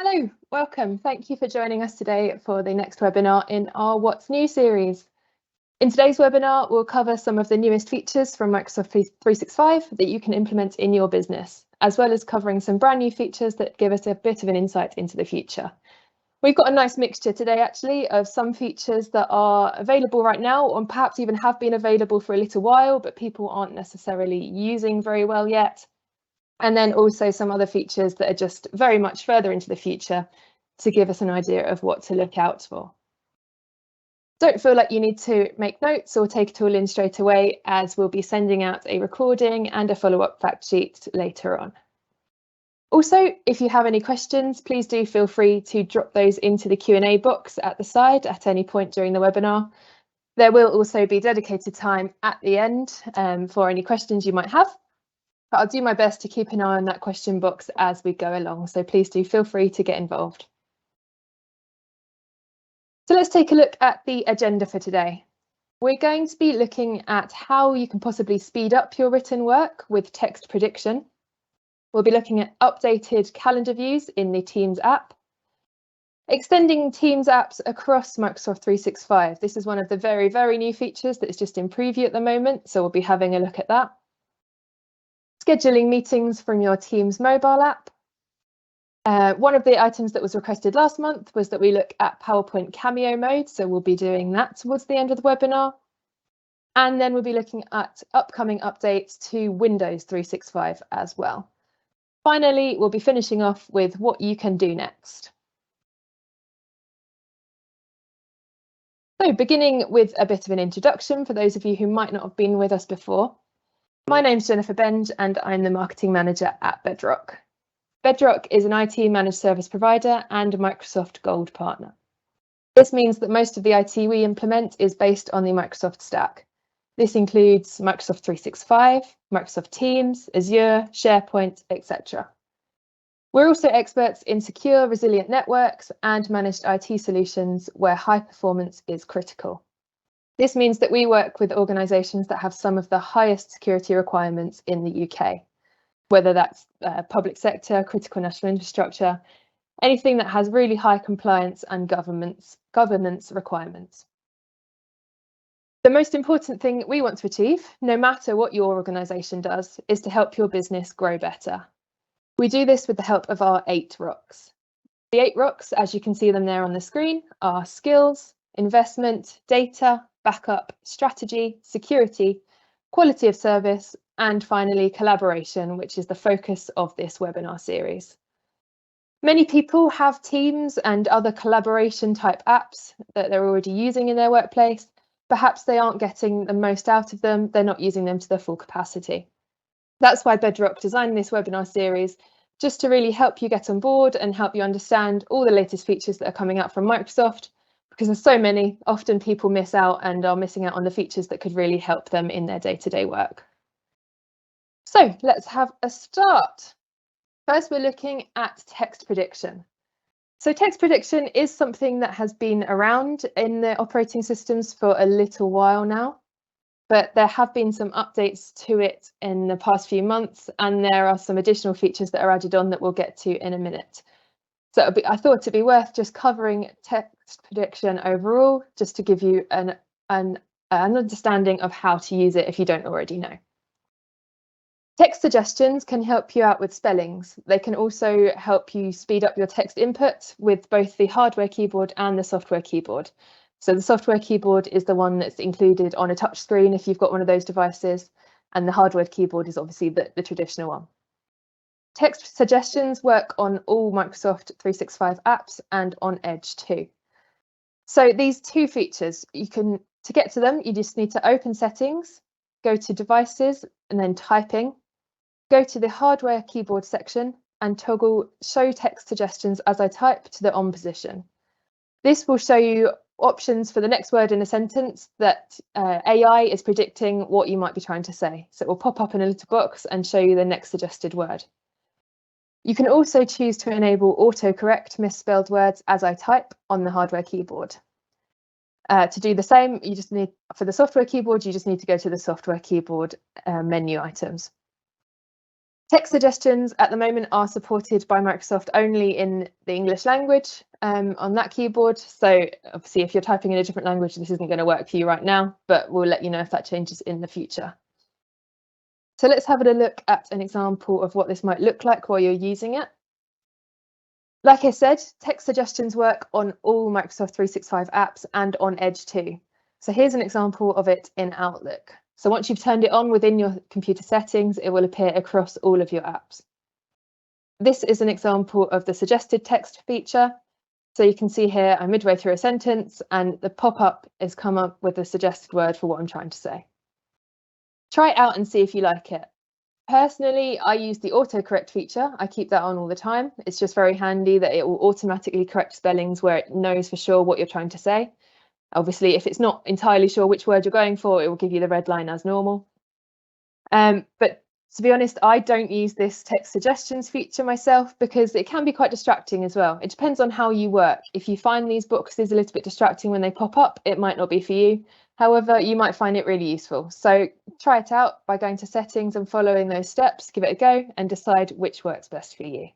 Hello, welcome. Thank you for joining us today for the next webinar in our What's New series. In today's webinar, we'll cover some of the newest features from Microsoft 365 that you can implement in your business, as well as covering some brand new features that give us a bit of an insight into the future. We've got a nice mixture today, actually, of some features that are available right now, and perhaps even have been available for a little while, but people aren't necessarily using very well yet. And then also some other features that are just very much further into the future to give us an idea of what to look out for. Don't feel like you need to make notes or take it all in straight away, as we'll be sending out a recording and a follow-up fact sheet later on. Also, if you have any questions, please do feel free to drop those into the Q&A box at the side at any point during the webinar. There will also be dedicated time at the end for any questions you might have. But I'll do my best to keep an eye on that question box as we go along, so please do feel free to get involved. So let's take a look at the agenda for today. We're going to be looking at how you can possibly speed up your written work with text prediction. We'll be looking at updated calendar views in the Teams app, extending Teams apps across Microsoft 365. This is one of the very, very new features that is just in preview at the moment, so we'll be having a look at that. Scheduling meetings from your Teams mobile app. One of the items that was requested last month was that we look at PowerPoint Cameo mode, so we'll be doing that towards the end of the webinar. And then we'll be looking at upcoming updates to Windows 365 as well. Finally, we'll be finishing off with what you can do next. So beginning with a bit of an introduction for those of you who might not have been with us before. My name's Jennifer Benge and I'm the marketing manager at Bedrock. Bedrock is an IT managed service provider and a Microsoft Gold partner. This means that most of the IT we implement is based on the Microsoft stack. This includes Microsoft 365, Microsoft Teams, Azure, SharePoint, etc. We're also experts in secure, resilient networks and managed IT solutions where high performance is critical. This means that we work with organisations that have some of the highest security requirements in the UK, whether that's public sector, critical national infrastructure, anything that has really high compliance and governance requirements. The most important thing we want to achieve, no matter what your organisation does, is to help your business grow better. We do this with the help of our 8 rocks. The 8 rocks, as you can see them there on the screen, are skills, investment, data, backup, strategy, security, quality of service, and finally collaboration, which is the focus of this webinar series. Many people have Teams and other collaboration type apps that they're already using in their workplace. Perhaps they aren't getting the most out of them, they're not using them to their full capacity. That's why Bedrock designed this webinar series, just to really help you get on board and help you understand all the latest features that are coming out from Microsoft, because there's so many, often people miss out and are missing out on the features that could really help them in their day-to-day work. So let's have a start. First, we're looking at text prediction. So text prediction is something that has been around in the operating systems for a little while now, but there have been some updates to it in the past few months, and there are some additional features that are added on that we'll get to in a minute. So I thought it'd be worth just covering text prediction overall, just to give you an understanding of how to use it if you don't already know. Text suggestions can help you out with spellings. They can also help you speed up your text input with both the hardware keyboard and the software keyboard. So the software keyboard is the one that's included on a touch screen if you've got one of those devices, and the hardware keyboard is obviously the traditional one. Text suggestions work on all Microsoft 365 apps and on Edge too. So these 2 features, to get to them, you just need to open settings, go to devices and then typing, go to the hardware keyboard section and toggle show text suggestions as I type to the on position. This will show you options for the next word in a sentence that AI is predicting what you might be trying to say. So it will pop up in a little box and show you the next suggested word. You can also choose to enable autocorrect misspelled words as I type on the hardware keyboard. To do the same, you just need, for the software keyboard, you just need to go to the software keyboard menu items. Text suggestions at the moment are supported by Microsoft only in the English language on that keyboard. So obviously, if you're typing in a different language, this isn't going to work for you right now, but we'll let you know if that changes in the future. So let's have a look at an example of what this might look like while you're using it. Like I said, text suggestions work on all Microsoft 365 apps and on Edge too. So here's an example of it in Outlook. So once you've turned it on within your computer settings, it will appear across all of your apps. This is an example of the suggested text feature. So you can see here, I'm midway through a sentence and the pop-up has come up with a suggested word for what I'm trying to say. Try it out and see if you like it. Personally, I use the autocorrect feature. I keep that on all the time. It's just very handy that it will automatically correct spellings where it knows for sure what you're trying to say. Obviously, if it's not entirely sure which word you're going for, it will give you the red line as normal. But to be honest, I don't use this text suggestions feature myself because it can be quite distracting as well. It depends on how you work. If you find these boxes a little bit distracting when they pop up, it might not be for you. However, you might find it really useful. So try it out by going to settings and following those steps, give it a go and decide which works best for you.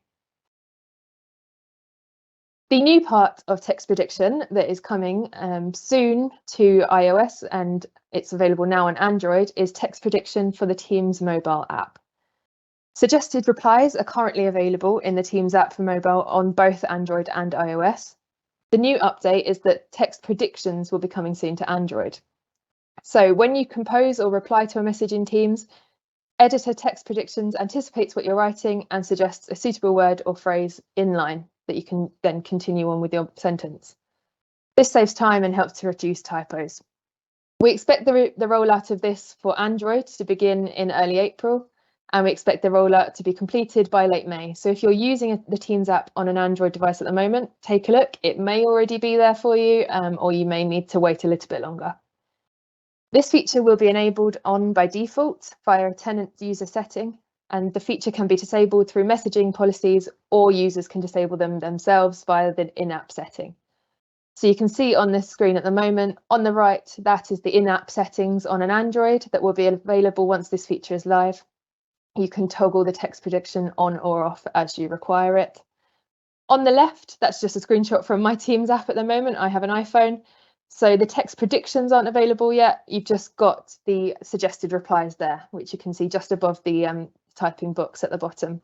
The new part of text prediction that is coming soon to iOS, and it's available now on Android, is text prediction for the Teams mobile app. Suggested replies are currently available in the Teams app for mobile on both Android and iOS. The new update is that text predictions will be coming soon to Android. So when you compose or reply to a message in Teams, Editor Text Predictions anticipates what you're writing and suggests a suitable word or phrase in line that you can then continue on with your sentence. This saves time and helps to reduce typos. We expect the rollout of this for Android to begin in early April, and we expect the rollout to be completed by late May. So if you're using the Teams app on an Android device at the moment, take a look. It may already be there for you, or you may need to wait a little bit longer. This feature will be enabled on by default via a tenant user setting, and the feature can be disabled through messaging policies, or users can disable them themselves via the in-app setting. So you can see on this screen at the moment, on the right, that is the in-app settings on an Android that will be available once this feature is live. You can toggle the text prediction on or off as you require it. On the left, that's just a screenshot from my Teams app at the moment. I have an iPhone. So the text predictions aren't available yet. You've just got the suggested replies there, which you can see just above the typing box at the bottom.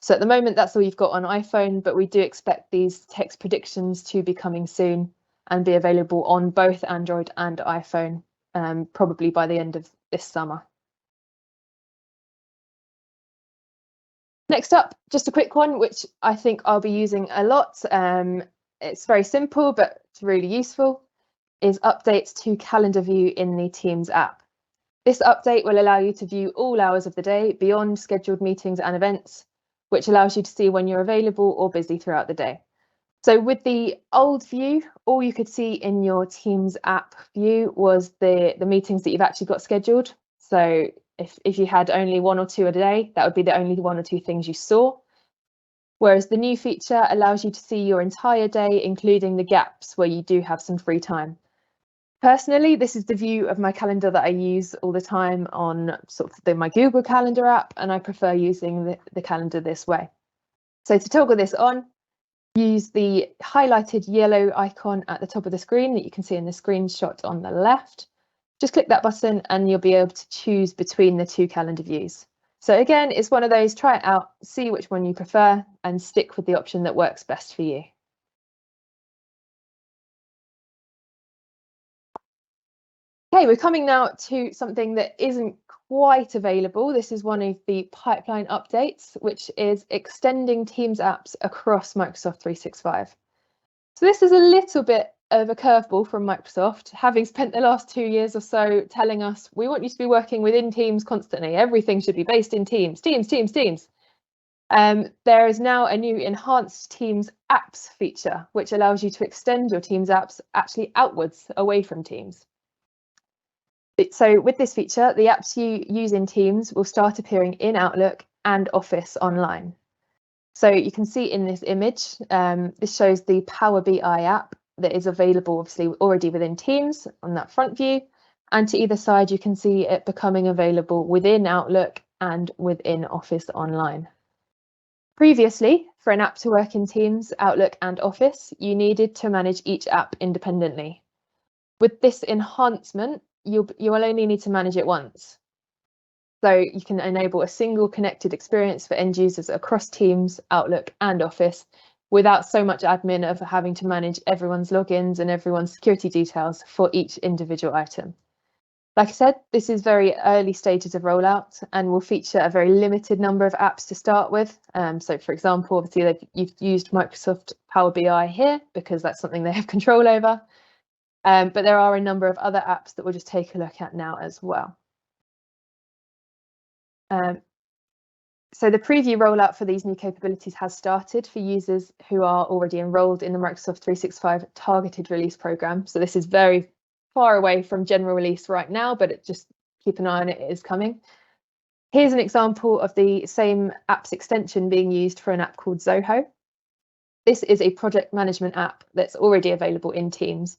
So at the moment, that's all you've got on iPhone, but we do expect these text predictions to be coming soon and be available on both Android and iPhone, probably by the end of this summer. Next up, just a quick one, which I think I'll be using a lot. It's very simple, but it's really useful, is updates to calendar view in the Teams app. This update will allow you to view all hours of the day beyond scheduled meetings and events, which allows you to see when you're available or busy throughout the day. So with the old view, all you could see in your Teams app view was the meetings that you've actually got scheduled. So if you had only one or two a day, that would be the only one or two things you saw. Whereas the new feature allows you to see your entire day, including the gaps where you do have some free time. Personally, this is the view of my calendar that I use all the time on sort of my Google Calendar app, and I prefer using the calendar this way. So to toggle this on, use the highlighted yellow icon at the top of the screen that you can see in the screenshot on the left. Just click that button and you'll be able to choose between the two calendar views. So again, it's one of those, try it out, see which one you prefer and stick with the option that works best for you. Okay, we're coming now to something that isn't quite available. This is one of the pipeline updates, which is extending Teams apps across Microsoft 365. So this is a little bit of a curveball from Microsoft, having spent the last 2 years or so telling us, we want you to be working within Teams constantly. Everything should be based in Teams, Teams. There is now a new enhanced Teams apps feature, which allows you to extend your Teams apps actually outwards away from Teams. So with this feature, the apps you use in Teams will start appearing in Outlook and Office online. So you can see in this image, this shows the Power BI app that is available obviously already within Teams on that front view. And to either side, you can see it becoming available within Outlook and within Office Online. Previously, for an app to work in Teams, Outlook and Office, you needed to manage each app independently. With this enhancement, you will only need to manage it once. So you can enable a single connected experience for end users across Teams, Outlook and Office without so much admin of having to manage everyone's logins and everyone's security details for each individual item. Like I said, this is very early stages of rollout and will feature a very limited number of apps to start with. So for example, obviously you've used Microsoft Power BI here because that's something they have control over. But there are a number of other apps that we'll just take a look at now as well. So the preview rollout for these new capabilities has started for users who are already enrolled in the Microsoft 365 targeted release program. So this is very far away from general release right now, but just keep an eye on it, it is coming. Here's an example of the same apps extension being used for an app called Zoho. This is a project management app that's already available in Teams.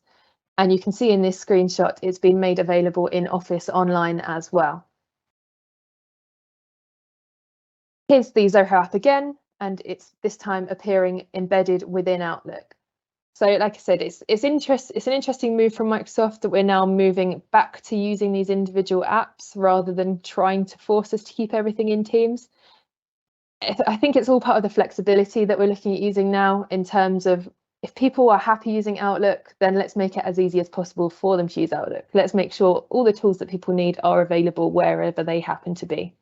And you can see in this screenshot, it's been made available in Office Online as well. Here's the Zoho app again, and it's this time appearing embedded within Outlook. So like I said, it's an interesting move from Microsoft that we're now moving back to using these individual apps rather than trying to force us to keep everything in Teams. I think it's all part of the flexibility that we're looking at using now in terms of if people are happy using Outlook, then let's make it as easy as possible for them to use Outlook. Let's make sure all the tools that people need are available wherever they happen to be.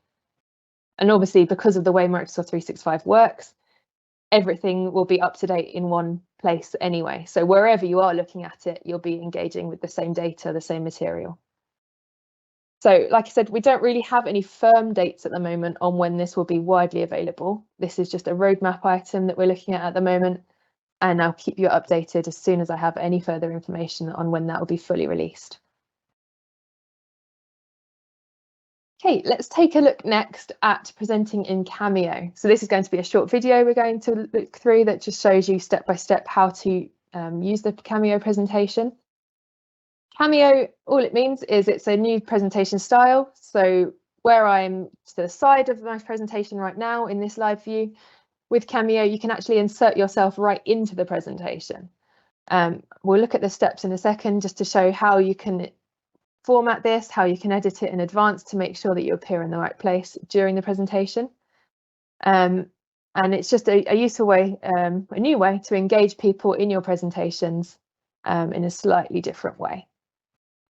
And obviously, because of the way Microsoft 365 works, everything will be up to date in one place anyway. So wherever you are looking at it, you'll be engaging with the same data, the same material. So like I said, we don't really have any firm dates at the moment on when this will be widely available. This is just a roadmap item that we're looking at the moment, and I'll keep you updated as soon as I have any further information on when that will be fully released. Okay, let's take a look next at presenting in Cameo. So this is going to be a short video we're going to look through that just shows you step by step how to use the Cameo presentation. Cameo, all it means is it's a new presentation style. So where I'm to the side of my presentation right now in this live view, with Cameo, you can actually insert yourself right into the presentation. We'll look at the steps in a second just to show how you can format this, how you can edit it in advance to make sure that you appear in the right place during the presentation. And it's just a useful way, a new way to engage people in your presentations in a slightly different way.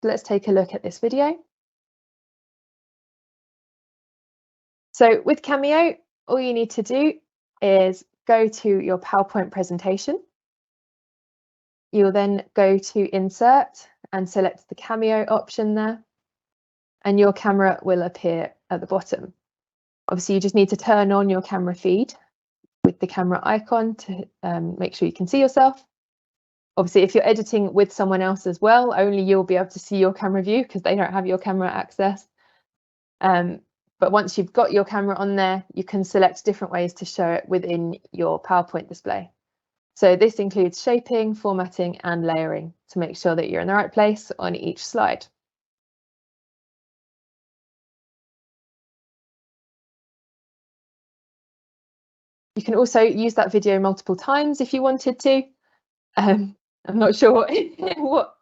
So let's take a look at this video. So with Cameo, all you need to do is go to your PowerPoint presentation. You'll then go to Insert and select the Cameo option there, and your camera will appear at the bottom. Obviously, you just need to turn on your camera feed with the camera icon to make sure you can see yourself. Obviously, if you're editing with someone else as well, only you'll be able to see your camera view because they don't have your camera access. But once you've got your camera on there, you can select different ways to show it within your PowerPoint display. So this includes shaping, formatting and layering to make sure that you're in the right place on each slide. You can also use that video multiple times if you wanted to. I'm not sure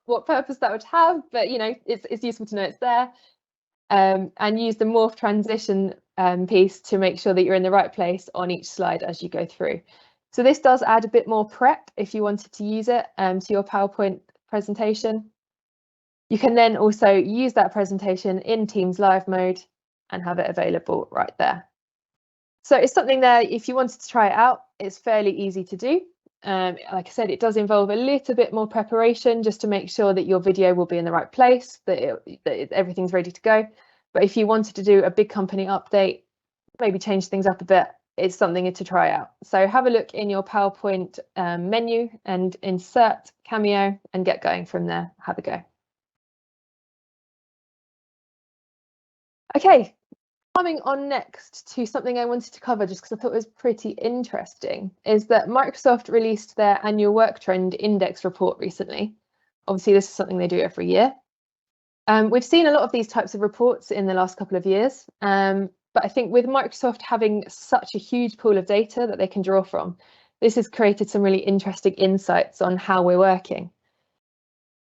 what purpose that would have, but you know, it's useful to know it's there. And use the morph transition piece to make sure that you're in the right place on each slide as you go through. So this does add a bit more prep if you wanted to use it to your PowerPoint presentation. You can then also use that presentation in Teams live mode and have it available right there. So it's something there, if you wanted to try it out, it's fairly easy to do. Like I said, it does involve a little bit more preparation just to make sure that your video will be in the right place, that everything's ready to go. But if you wanted to do a big company update, maybe change things up a bit, it's something to try out. So have a look in your PowerPoint menu and insert Cameo and get going from there. Have a go. Okay, coming on next to something I wanted to cover just because I thought it was pretty interesting is that Microsoft released their annual work trend index report recently. Obviously, this is something they do every year. We've seen a lot of these types of reports in the last couple of years, But I think with Microsoft having such a huge pool of data that they can draw from, this has created some really interesting insights on how we're working.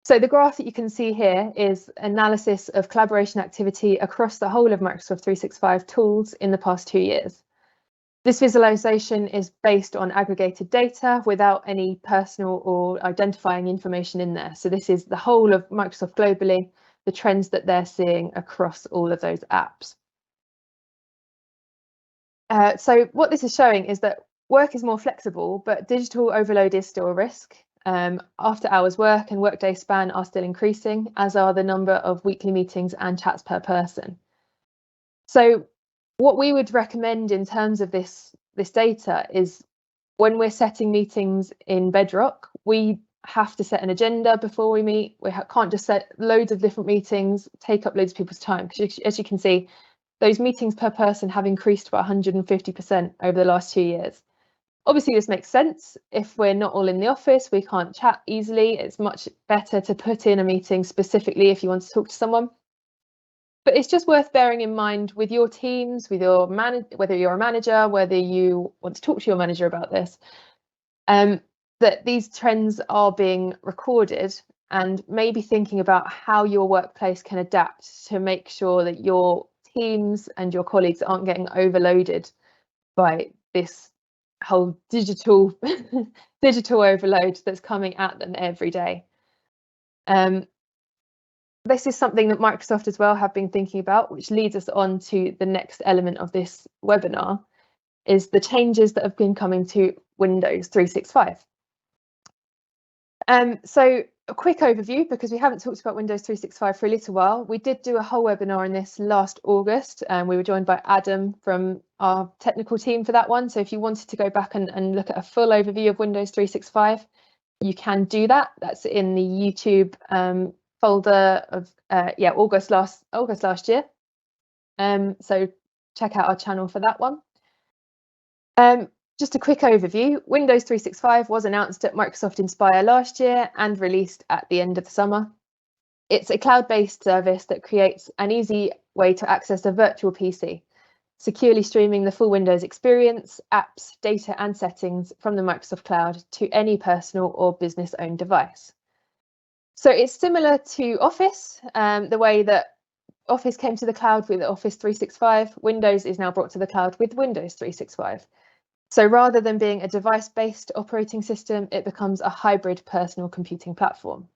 So the graph that you can see here is analysis of collaboration activity across the whole of Microsoft 365 tools in the past 2 years. This visualization is based on aggregated data without any personal or identifying information in there. So this is the whole of Microsoft globally, the trends that they're seeing across all of those apps. So what this is showing is that work is more flexible, but digital overload is still a risk. After hours work and workday span are still increasing, as are the number of weekly meetings and chats per person. So what we would recommend in terms of this data is when we're setting meetings in Bedrock, we have to set an agenda before we meet. We can't just set loads of different meetings, take up loads of people's time, because as you can see, those meetings per person have increased by 150% over the last 2 years. Obviously, this makes sense. If we're not all in the office, we can't chat easily. It's much better to put in a meeting specifically if you want to talk to someone. But it's just worth bearing in mind with your teams, with your whether you're a manager, whether you want to talk to your manager about this, that these trends are being recorded, and maybe thinking about how your workplace can adapt to make sure that your teams and your colleagues aren't getting overloaded by this whole digital overload that's coming at them every day. This is something that Microsoft as well have been thinking about, which leads us on to the next element of this webinar, is the changes that have been coming to Windows 365. So a quick overview, because we haven't talked about Windows 365 for a little while. We did do a whole webinar on this last August, and we were joined by Adam from our technical team for that one. So if you wanted to go back and look at a full overview of Windows 365, you can do that. That's in the YouTube folder of August last year. So check out our channel for that one. Just a quick overview. Windows 365 was announced at Microsoft Inspire last year and released at the end of the summer. It's a cloud-based service that creates an easy way to access a virtual PC, securely streaming the full Windows experience, apps, data and settings from the Microsoft Cloud to any personal or business-owned device. So it's similar to Office, the way that Office came to the cloud with Office 365, Windows is now brought to the cloud with Windows 365. So rather than being a device-based operating system, it becomes a hybrid personal computing platform.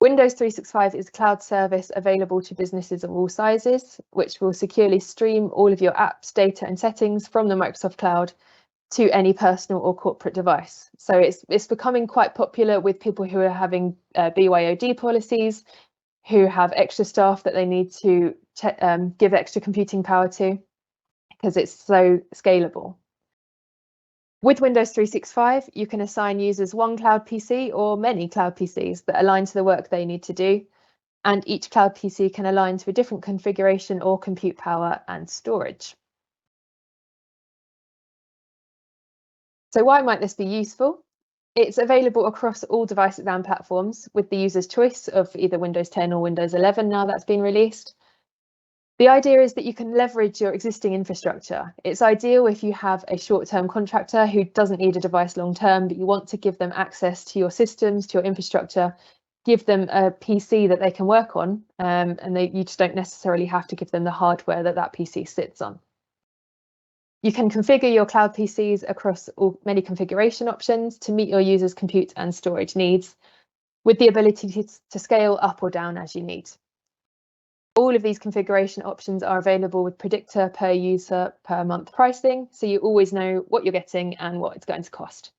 Windows 365 is a cloud service available to businesses of all sizes, which will securely stream all of your apps, data and settings from the Microsoft Cloud to any personal or corporate device. So it's becoming quite popular with people who are having BYOD policies, who have extra staff that they need to give extra computing power to, because it's so scalable. With Windows 365, you can assign users one cloud PC or many cloud PCs that align to the work they need to do, and each cloud PC can align to a different configuration or compute power and storage. So why might this be useful? It's available across all devices and platforms with the user's choice of either Windows 10 or Windows 11 now that's been released. The idea is that you can leverage your existing infrastructure. It's ideal if you have a short-term contractor who doesn't need a device long-term, but you want to give them access to your systems, to your infrastructure, give them a PC that they can work on, and you just don't necessarily have to give them the hardware that PC sits on. You can configure your cloud PCs across many configuration options to meet your users' compute and storage needs, with the ability to scale up or down as you need. All of these configuration options are available with predictor per user per month pricing, so you always know what you're getting and what it's going to cost.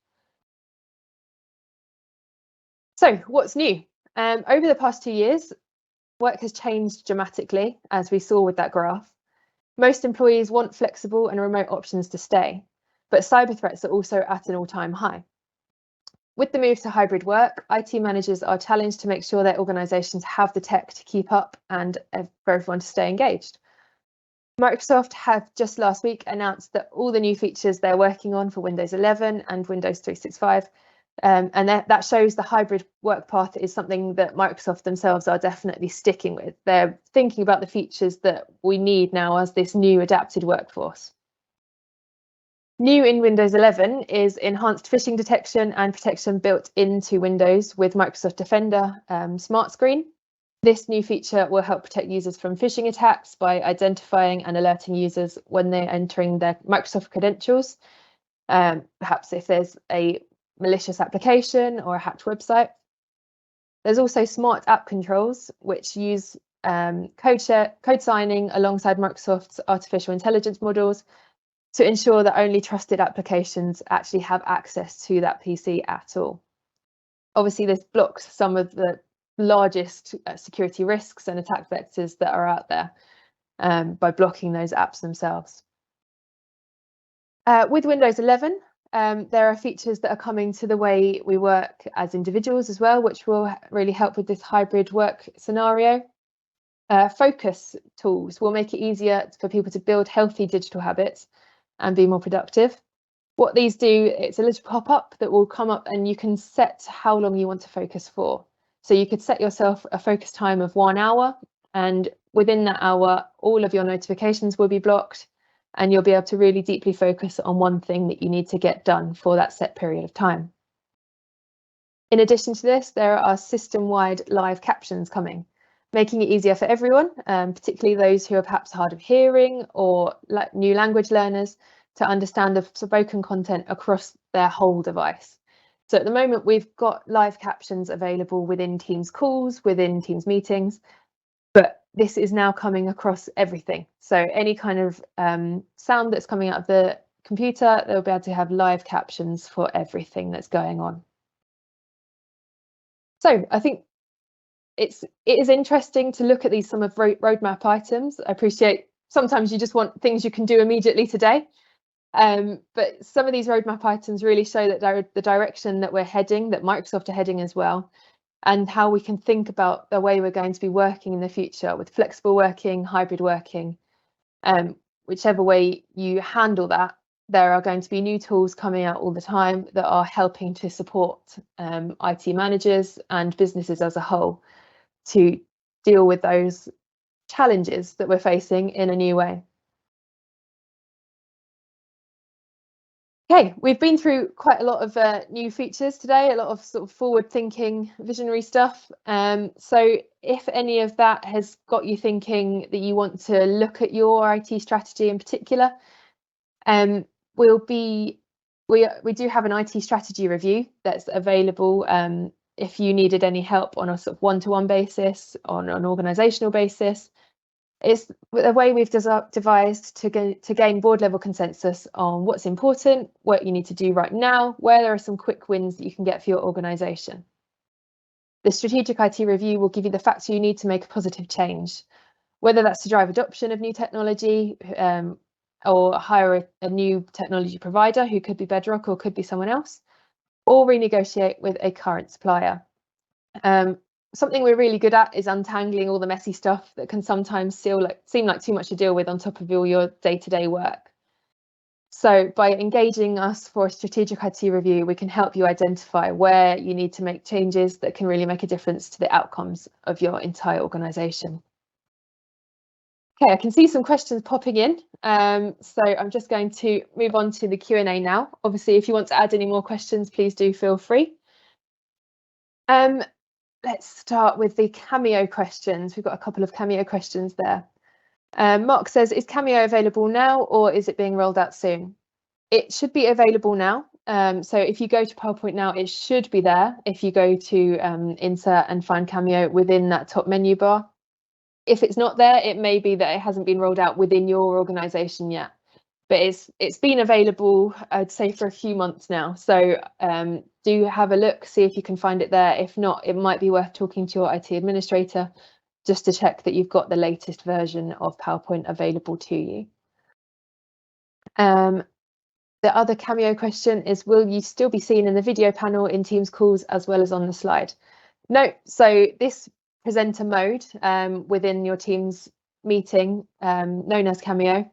So what's new? Over the past 2 years, work has changed dramatically, as we saw with that graph. Most employees want flexible and remote options to stay, but cyber threats are also at an all-time high. With the move to hybrid work, IT managers are challenged to make sure their organisations have the tech to keep up and for everyone to stay engaged. Microsoft have just last week announced that all the new features they're working on for Windows 11 and Windows 365 And that shows the hybrid work path is something that Microsoft themselves are definitely sticking with. They're thinking about the features that we need now as this new adapted workforce. New in Windows 11 is enhanced phishing detection and protection built into Windows with Microsoft Defender Smart Screen. This new feature will help protect users from phishing attacks by identifying and alerting users when they're entering their Microsoft credentials, perhaps if there's a malicious application or a hacked website. There's also smart app controls, which use code signing alongside Microsoft's artificial intelligence models to ensure that only trusted applications actually have access to that PC at all. Obviously, this blocks some of the largest security risks and attack vectors that are out there by blocking those apps themselves. With Windows 11, there are features that are coming to the way we work as individuals as well, which will really help with this hybrid work scenario. Focus tools will make it easier for people to build healthy digital habits and be more productive. What these do, it's a little pop-up that will come up and you can set how long you want to focus for. So you could set yourself a focus time of 1 hour, and within that hour, all of your notifications will be blocked and you'll be able to really deeply focus on one thing that you need to get done for that set period of time. In addition to this, there are system-wide live captions coming, making it easier for everyone, particularly those who are perhaps hard of hearing or new language learners, to understand the spoken content across their whole device. So at the moment, we've got live captions available within Teams calls, within Teams meetings, but this is now coming across everything. So any kind of sound that's coming out of the computer, they'll be able to have live captions for everything that's going on. So I think it is interesting to look at these some of roadmap items. I appreciate sometimes you just want things you can do immediately today. But some of these roadmap items really show that the direction that we're heading, that Microsoft are heading as well, and how we can think about the way we're going to be working in the future with flexible working, hybrid working. Whichever way you handle that, there are going to be new tools coming out all the time that are helping to support IT managers and businesses as a whole to deal with those challenges that we're facing in a new way. Okay, we've been through quite a lot of new features today, a lot of sort of forward-thinking, visionary stuff. So if any of that has got you thinking that you want to look at your IT strategy in particular, we do have an IT strategy review that's available if you needed any help on a sort of one-to-one basis, on an organisational basis. It's a way we've devised to gain board level consensus on what's important, what you need to do right now, where there are some quick wins that you can get for your organisation. The strategic IT review will give you the facts you need to make a positive change, whether that's to drive adoption of new technology or hire a new technology provider who could be Bedrock or could be someone else, or renegotiate with a current supplier. Something we're really good at is untangling all the messy stuff that can sometimes seem like too much to deal with on top of all your day-to-day work. So by engaging us for a strategic IT review, we can help you identify where you need to make changes that can really make a difference to the outcomes of your entire organisation. Okay, I can see some questions popping in. So I'm just going to move on to the Q&A now. Obviously, if you want to add any more questions, please do feel free. Let's start with the Cameo questions. We've got a couple of Cameo questions there. Mark says, is Cameo available now or is it being rolled out soon? It should be available now. So if you go to PowerPoint now, it should be there if you go to insert and find Cameo within that top menu bar. If it's not there, it may be that it hasn't been rolled out within your organisation yet. But it's been available, I'd say, for a few months now. So do have a look, see if you can find it there. If not, it might be worth talking to your IT administrator just to check that you've got the latest version of PowerPoint available to you. The other Cameo question is, will you still be seen in the video panel in Teams calls as well as on the slide? No, so this presenter mode within your Teams meeting, known as Cameo,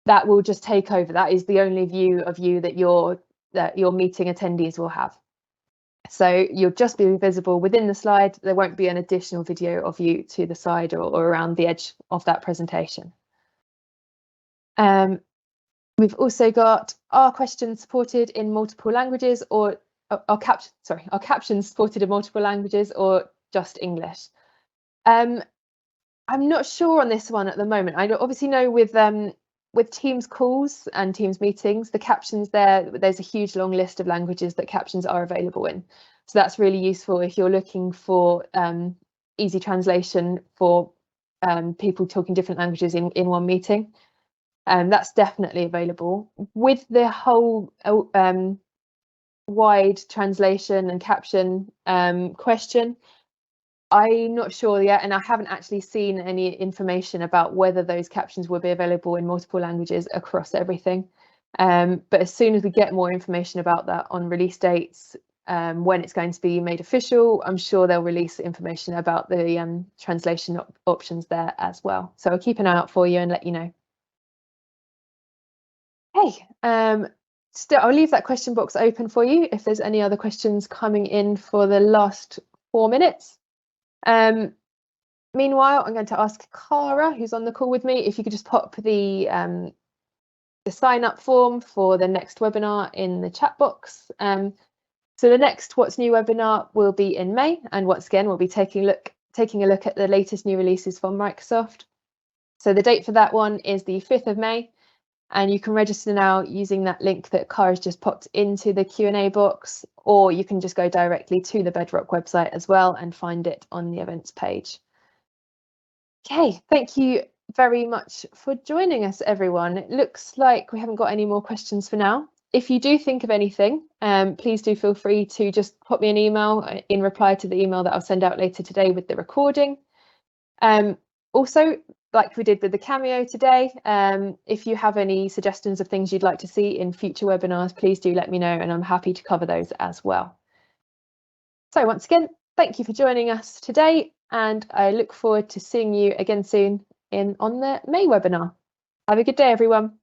that will just take over. That is the only view of you that your meeting attendees will have. So you'll just be visible within the slide. There won't be an additional video of you to the side or around the edge of that presentation. We've also got our questions supported in multiple languages, or our captions supported in multiple languages or just English. I'm not sure on this one at the moment. I obviously know with Teams calls and Teams meetings, the captions there's a huge long list of languages that captions are available in. So that's really useful if you're looking for easy translation for people talking different languages in one meeting. That's definitely available. With the whole wide translation and caption question, I'm not sure yet, and I haven't actually seen any information about whether those captions will be available in multiple languages across everything. But as soon as we get more information about that on release dates, when it's going to be made official, I'm sure they'll release information about the translation options there as well. So I'll keep an eye out for you and let you know. Hey, still, I'll leave that question box open for you if there's any other questions coming in for the last 4 minutes. Meanwhile, I'm going to ask Cara, who's on the call with me, if you could just pop the sign up form for the next webinar in the chat box. So the next What's New webinar will be in May, and once again, we'll be taking a look at the latest new releases from Microsoft. So the date for that one is the 5th of May, and you can register now using that link that Cara's just popped into the Q&A box, or you can just go directly to the Bedrock website as well and find it on the events page. Okay, thank you very much for joining us, everyone. It looks like we haven't got any more questions for now. If you do think of anything, please do feel free to just pop me an email in reply to the email that I'll send out later today with the recording. Also, like we did with the Cameo today, if you have any suggestions of things you'd like to see in future webinars, please do let me know, and I'm happy to cover those as well. So once again, thank you for joining us today, and I look forward to seeing you again soon on the May webinar. Have a good day, everyone.